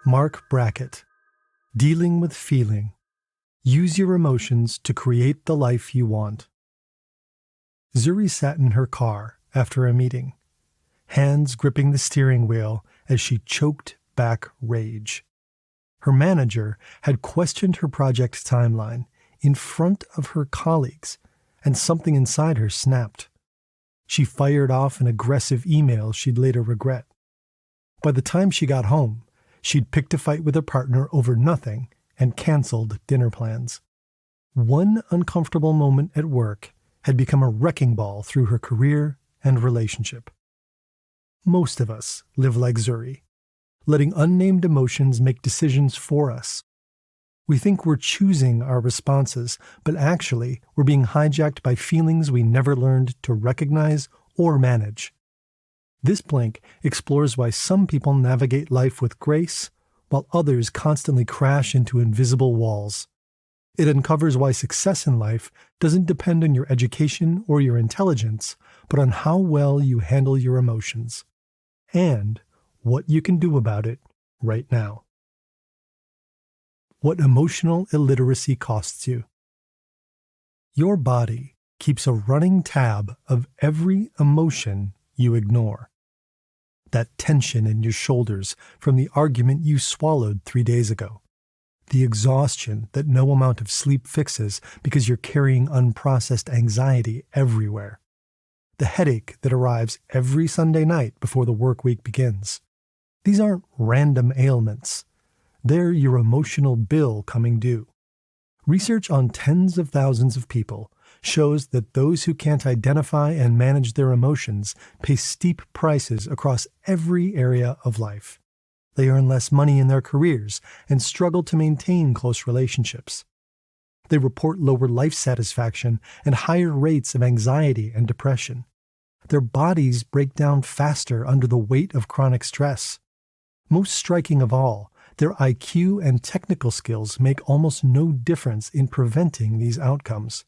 Mark Brackett. Dealing with Feeling. Use your emotions to create the life you want. Zuri sat in her car after a meeting, hands gripping the steering wheel as she choked back rage. Her manager had questioned her project timeline in front of her colleagues, and something inside her snapped. She fired off an aggressive email she'd later regret. By the time she got home, she'd picked a fight with her partner over nothing and canceled dinner plans. One uncomfortable moment at work had become a wrecking ball through her career and relationship. Most of us live like Zuri, letting unnamed emotions make decisions for us. We think we're choosing our responses, but actually we're being hijacked by feelings we never learned to recognize or manage. This blank explores why some people navigate life with grace, while others constantly crash into invisible walls. It uncovers why success in life doesn't depend on your education or your intelligence, but on how well you handle your emotions, and what you can do about it right now. What emotional illiteracy costs you. Your body keeps a running tab of every emotion you ignore. That tension in your shoulders from the argument you swallowed 3 days ago. The exhaustion that no amount of sleep fixes because you're carrying unprocessed anxiety everywhere. The headache that arrives every Sunday night before the work week begins. These aren't random ailments. They're your emotional bill coming due. Research on tens of thousands of people shows that those who can't identify and manage their emotions pay steep prices across every area of life. They earn less money in their careers and struggle to maintain close relationships. They report lower life satisfaction and higher rates of anxiety and depression. Their bodies break down faster under the weight of chronic stress. Most striking of all, their IQ and technical skills make almost no difference in preventing these outcomes.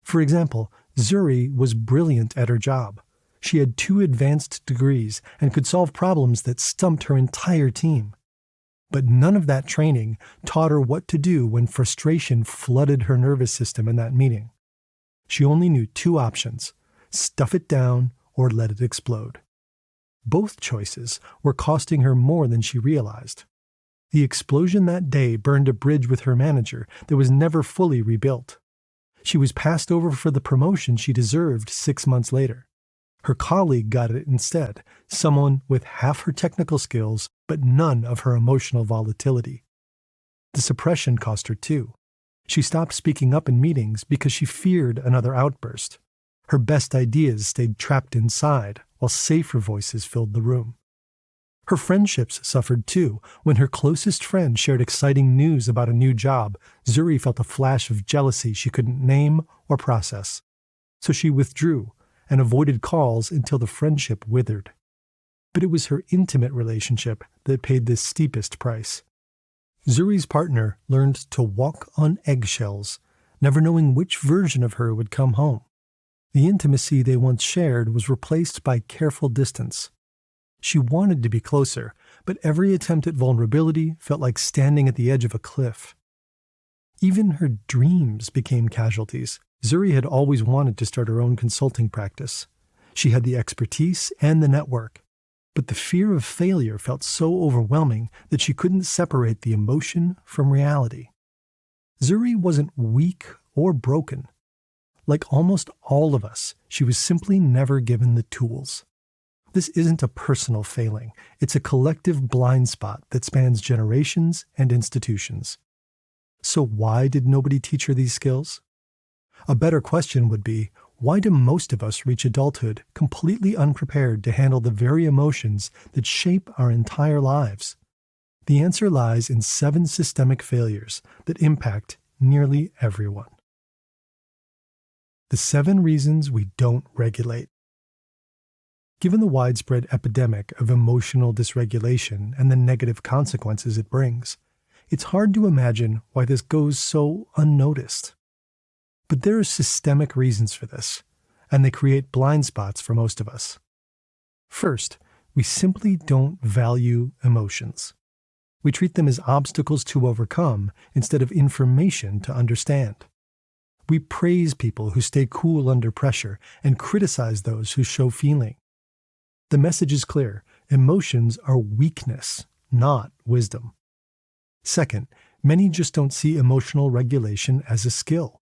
For example, Zuri was brilliant at her job. She had 2 advanced degrees and could solve problems that stumped her entire team. But none of that training taught her what to do when frustration flooded her nervous system in that meeting. She only knew 2 options: stuff it down or let it explode. Both choices were costing her more than she realized. The explosion that day burned a bridge with her manager that was never fully rebuilt. She was passed over for the promotion she deserved 6 months later. Her colleague got it instead, someone with half her technical skills but none of her emotional volatility. The suppression cost her too. She stopped speaking up in meetings because she feared another outburst. Her best ideas stayed trapped inside, while safer voices filled the room. Her friendships suffered too. When her closest friend shared exciting news about a new job, Zuri felt a flash of jealousy she couldn't name or process. So she withdrew and avoided calls until the friendship withered. But it was her intimate relationship that paid the steepest price. Zuri's partner learned to walk on eggshells, never knowing which version of her would come home. The intimacy they once shared was replaced by careful distance. She wanted to be closer, but every attempt at vulnerability felt like standing at the edge of a cliff. Even her dreams became casualties. Zuri had always wanted to start her own consulting practice. She had the expertise and the network, but the fear of failure felt so overwhelming that she couldn't separate the emotion from reality. Zuri wasn't weak or broken. Like almost all of us, she was simply never given the tools. This isn't a personal failing. It's a collective blind spot that spans generations and institutions. So why did nobody teach her these skills? A better question would be, why do most of us reach adulthood completely unprepared to handle the very emotions that shape our entire lives? The answer lies in 7 systemic failures that impact nearly everyone. The 7 reasons we don't regulate. Given the widespread epidemic of emotional dysregulation and the negative consequences it brings, it's hard to imagine why this goes so unnoticed. But there are systemic reasons for this, and they create blind spots for most of us. First, we simply don't value emotions. We treat them as obstacles to overcome instead of information to understand. We praise people who stay cool under pressure and criticize those who show feeling. The message is clear. Emotions are weakness, not wisdom. Second, many just don't see emotional regulation as a skill.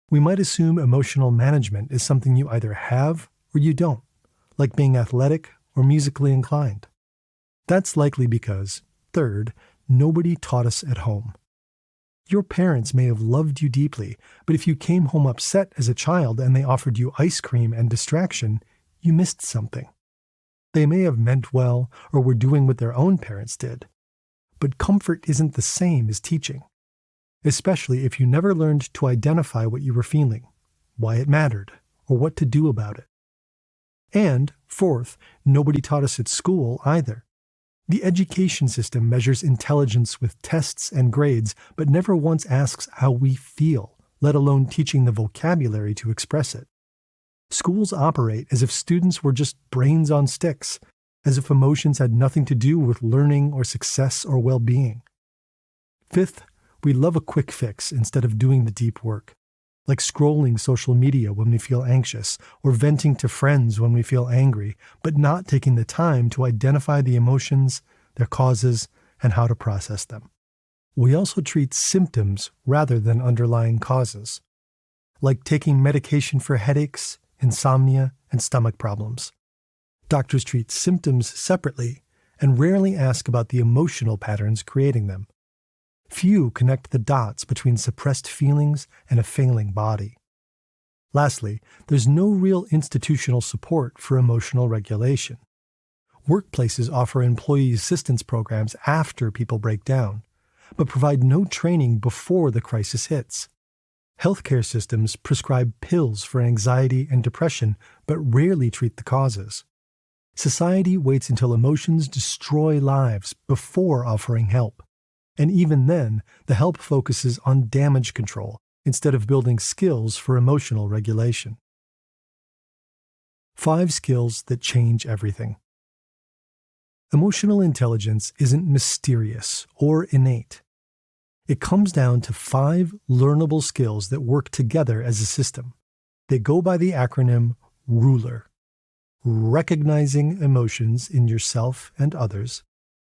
We might assume emotional management is something you either have or you don't, like being athletic or musically inclined. That's likely because, third, nobody taught us at home. Your parents may have loved you deeply, but if you came home upset as a child and they offered you ice cream and distraction, you missed something. They may have meant well or were doing what their own parents did. But comfort isn't the same as teaching, especially if you never learned to identify what you were feeling, why it mattered, or what to do about it. And, fourth, nobody taught us at school either. The education system measures intelligence with tests and grades, but never once asks how we feel, let alone teaching the vocabulary to express it. Schools operate as if students were just brains on sticks, as if emotions had nothing to do with learning or success or well-being. Fifth, we love a quick fix instead of doing the deep work, like scrolling social media when we feel anxious or venting to friends when we feel angry, but not taking the time to identify the emotions, their causes, and how to process them. We also treat symptoms rather than underlying causes, like taking medication for headaches, insomnia, and stomach problems. Doctors treat symptoms separately and rarely ask about the emotional patterns creating them. Few connect the dots between suppressed feelings and a failing body. Lastly, there's no real institutional support for emotional regulation. Workplaces offer employee assistance programs after people break down, but provide no training before the crisis hits. Healthcare systems prescribe pills for anxiety and depression, but rarely treat the causes. Society waits until emotions destroy lives before offering help. And even then, the help focuses on damage control instead of building skills for emotional regulation. 5 skills that change everything. Emotional intelligence isn't mysterious or innate. It comes down to 5 learnable skills that work together as a system. They go by the acronym RULER. Recognizing emotions in yourself and others,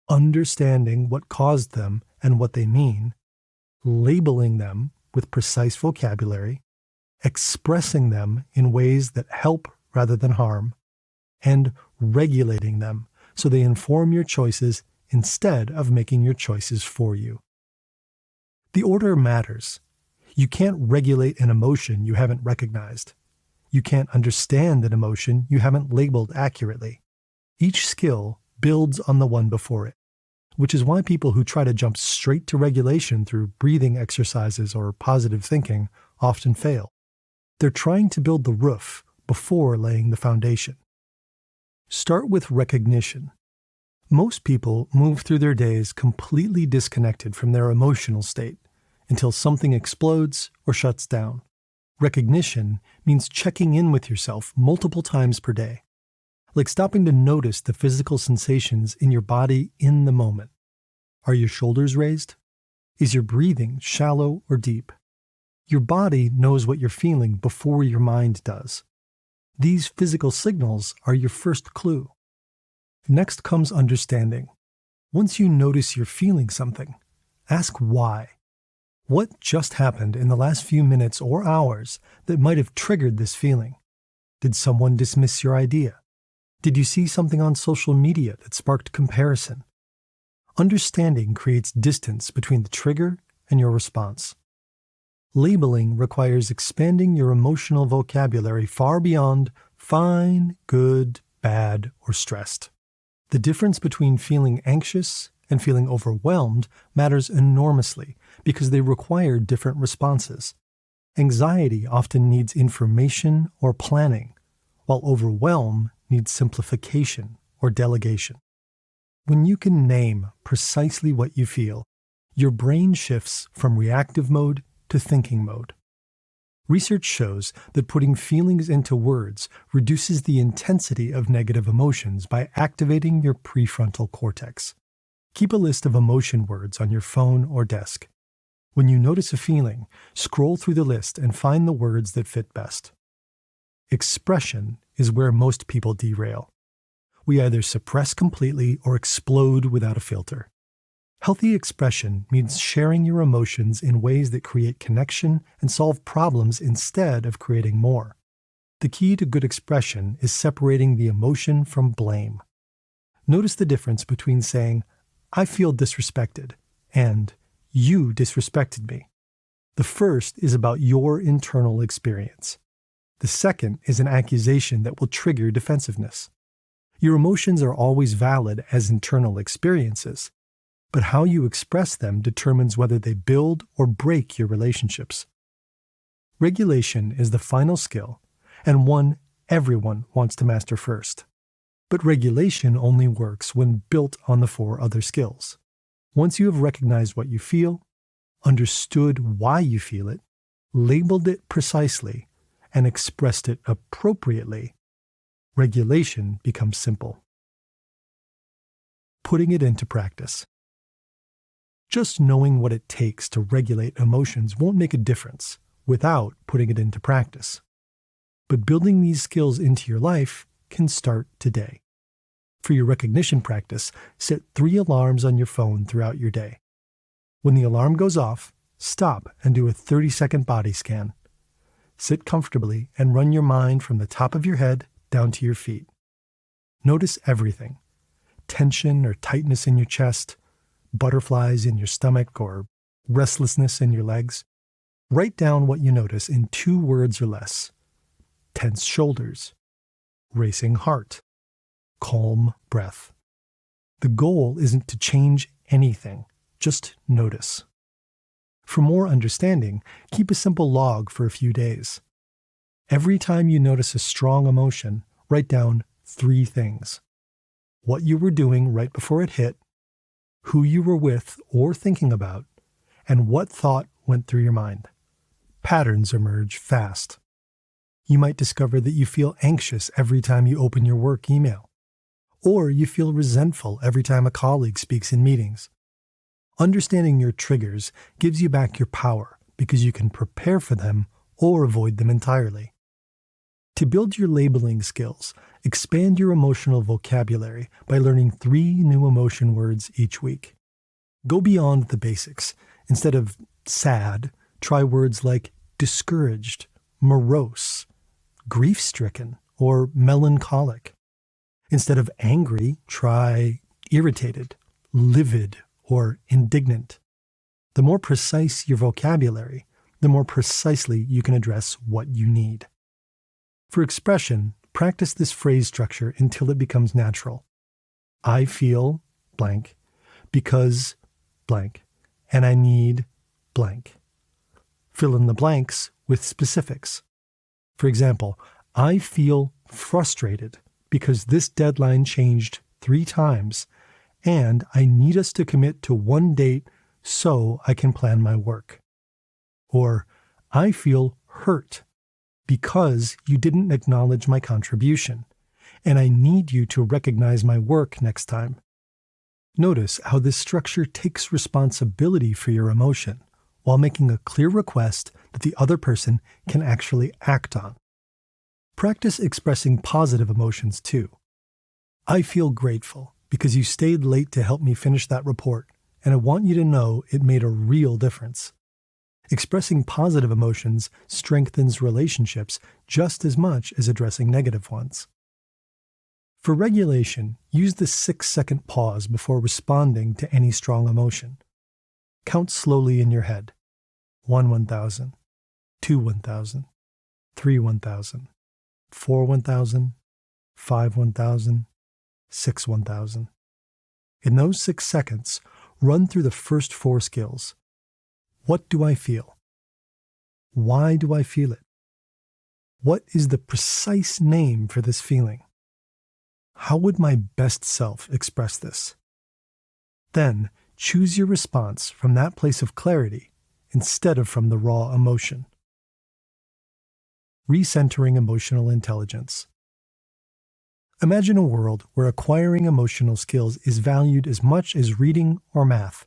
understanding what caused them and what they mean, labeling them with precise vocabulary, expressing them in ways that help rather than harm, and regulating them so they inform your choices instead of making your choices for you. The order matters. You can't regulate an emotion you haven't recognized. You can't understand an emotion you haven't labeled accurately. Each skill builds on the one before it, which is why people who try to jump straight to regulation through breathing exercises or positive thinking often fail. They're trying to build the roof before laying the foundation. Start with recognition. Most people move through their days completely disconnected from their emotional state until something explodes or shuts down. Recognition means checking in with yourself multiple times per day, like stopping to notice the physical sensations in your body in the moment. Are your shoulders raised? Is your breathing shallow or deep? Your body knows what you're feeling before your mind does. These physical signals are your first clue. Next comes understanding. Once you notice you're feeling something, ask why. What just happened in the last few minutes or hours that might have triggered this feeling? Did someone dismiss your idea? Did you see something on social media that sparked comparison? Understanding creates distance between the trigger and your response. Labeling requires expanding your emotional vocabulary far beyond fine, good, bad, or stressed. The difference between feeling anxious and feeling overwhelmed matters enormously because they require different responses. Anxiety often needs information or planning, while overwhelm needs simplification or delegation. When you can name precisely what you feel, your brain shifts from reactive mode to thinking mode. Research shows that putting feelings into words reduces the intensity of negative emotions by activating your prefrontal cortex. Keep a list of emotion words on your phone or desk. When you notice a feeling, scroll through the list and find the words that fit best. Expression is where most people derail. We either suppress completely or explode without a filter. Healthy expression means sharing your emotions in ways that create connection and solve problems instead of creating more. The key to good expression is separating the emotion from blame. Notice the difference between saying, "I feel disrespected," and "you disrespected me." The first is about your internal experience. The second is an accusation that will trigger defensiveness. Your emotions are always valid as internal experiences, but how you express them determines whether they build or break your relationships. Regulation is the final skill, and one everyone wants to master first. But regulation only works when built on the 4 other skills. Once you have recognized what you feel, understood why you feel it, labeled it precisely, and expressed it appropriately, regulation becomes simple. Putting it into practice. Just knowing what it takes to regulate emotions won't make a difference without putting it into practice. But building these skills into your life can start today. For your recognition practice, set 3 alarms on your phone throughout your day. When the alarm goes off, stop and do a 30-second body scan. Sit comfortably and run your mind from the top of your head down to your feet. Notice everything: tension or tightness in your chest, butterflies in your stomach, or restlessness in your legs. Write down what you notice in 2 words or less: tense shoulders, racing heart, calm breath. The goal isn't to change anything, just notice. For more understanding, keep a simple log for a few days. Every time you notice a strong emotion, write down 3 things: what you were doing right before it hit, who you were with or thinking about, and what thought went through your mind. Patterns emerge fast. You might discover that you feel anxious every time you open your work email, or you feel resentful every time a colleague speaks in meetings. Understanding your triggers gives you back your power because you can prepare for them or avoid them entirely. To build your labeling skills, expand your emotional vocabulary by learning 3 new emotion words each week. Go beyond the basics. Instead of sad, try words like discouraged, morose, grief-stricken, or melancholic. Instead of angry, try irritated, livid, or indignant. The more precise your vocabulary, the more precisely you can address what you need. For expression, practice this phrase structure until it becomes natural. I feel blank because blank, and I need blank. Fill in the blanks with specifics. For example, I feel frustrated because this deadline changed 3 times, and I need us to commit to one date so I can plan my work. Or, I feel hurt because you didn't acknowledge my contribution, and I need you to recognize my work next time. Notice how this structure takes responsibility for your emotion while making a clear request that the other person can actually act on. Practice expressing positive emotions too. I feel grateful because you stayed late to help me finish that report, and I want you to know it made a real difference. Expressing positive emotions strengthens relationships just as much as addressing negative ones. For regulation, use the 6-second pause before responding to any strong emotion. Count slowly in your head. 1 1,000, 2 1,000, 3 1,000, 4 1,000, 5 1,000, 6 1,000. In those 6 seconds, run through the first 4 skills. What do I feel? Why do I feel it? What is the precise name for this feeling? How would my best self express this? Then, choose your response from that place of clarity instead of from the raw emotion. Recentering emotional intelligence. Imagine a world where acquiring emotional skills is valued as much as reading or math,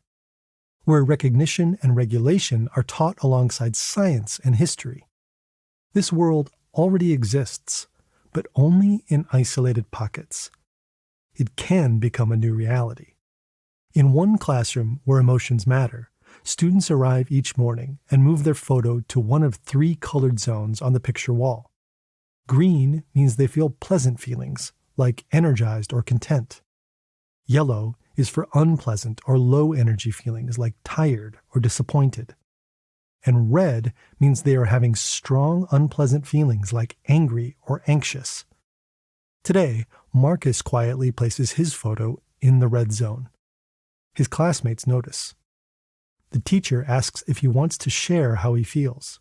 where recognition and regulation are taught alongside science and history. This world already exists, but only in isolated pockets. It can become a new reality. In one classroom where emotions matter, students arrive each morning and move their photo to one of 3 colored zones on the picture wall. Green means they feel pleasant feelings, like energized or content. Yellow is for unpleasant or low energy feelings, like tired or disappointed. And red means they are having strong, unpleasant feelings, like angry or anxious. Today, Marcus quietly places his photo in the red zone. His classmates notice. The teacher asks if he wants to share how he feels.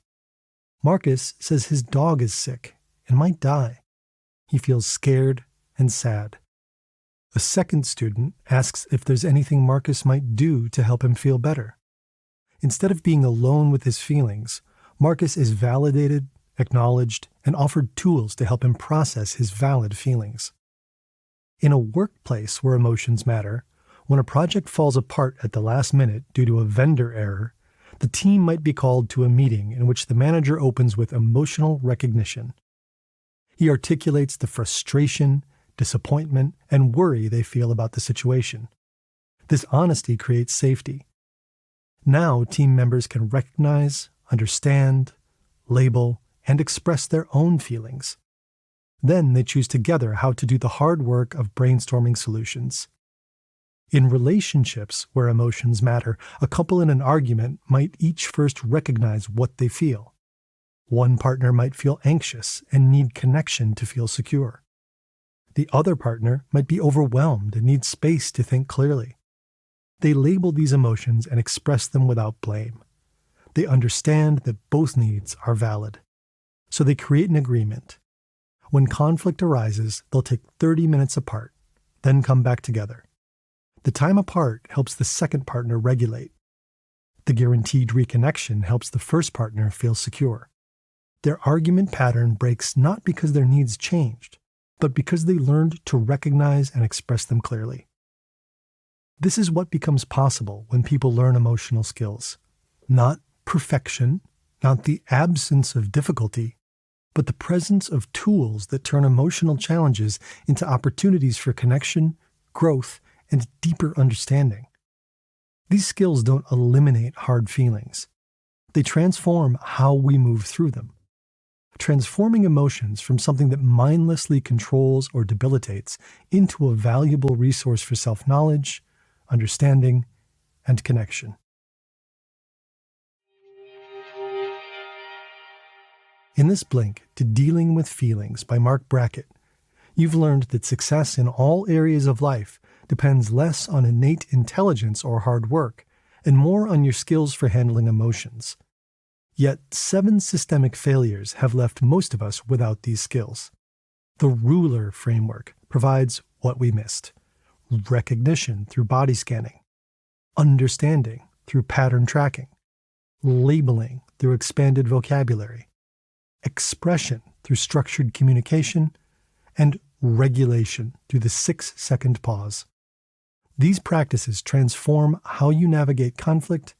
Marcus says his dog is sick and might die. He feels scared and sad. A second student asks if there's anything Marcus might do to help him feel better. Instead of being alone with his feelings, Marcus is validated, acknowledged, and offered tools to help him process his valid feelings. In a workplace where emotions matter, when a project falls apart at the last minute due to a vendor error, the team might be called to a meeting in which the manager opens with emotional recognition. He articulates the frustration, disappointment, and worry they feel about the situation. This honesty creates safety. Now team members can recognize, understand, label, and express their own feelings. Then they choose together how to do the hard work of brainstorming solutions. In relationships where emotions matter, a couple in an argument might each first recognize what they feel. One partner might feel anxious and need connection to feel secure. The other partner might be overwhelmed and need space to think clearly. They label these emotions and express them without blame. They understand that both needs are valid. So they create an agreement. When conflict arises, they'll take 30 minutes apart, then come back together. The time apart helps the second partner regulate. The guaranteed reconnection helps the first partner feel secure. Their argument pattern breaks not because their needs changed, but because they learned to recognize and express them clearly. This is what becomes possible when people learn emotional skills. Not perfection, not the absence of difficulty, but the presence of tools that turn emotional challenges into opportunities for connection, growth, and deeper understanding. These skills don't eliminate hard feelings. They transform how we move through them. Transforming emotions from something that mindlessly controls or debilitates into a valuable resource for self-knowledge, understanding, and connection. In this Blink to Dealing with Feelings by Marc Brackett, you've learned that success in all areas of life depends less on innate intelligence or hard work, and more on your skills for handling emotions. Yet 7 systemic failures have left most of us without these skills. The Ruler framework provides what we missed: recognition through body scanning, understanding through pattern tracking, labeling through expanded vocabulary, expression through structured communication, and regulation through the 6-second pause. These practices transform how you navigate conflict,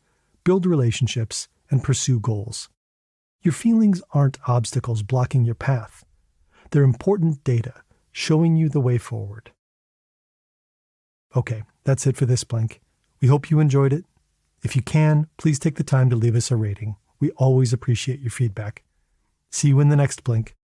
build relationships, and pursue goals. Your feelings aren't obstacles blocking your path. They're important data showing you the way forward. Okay, that's it for this Blink. We hope you enjoyed it. If you can, please take the time to leave us a rating. We always appreciate your feedback. See you in the next Blink.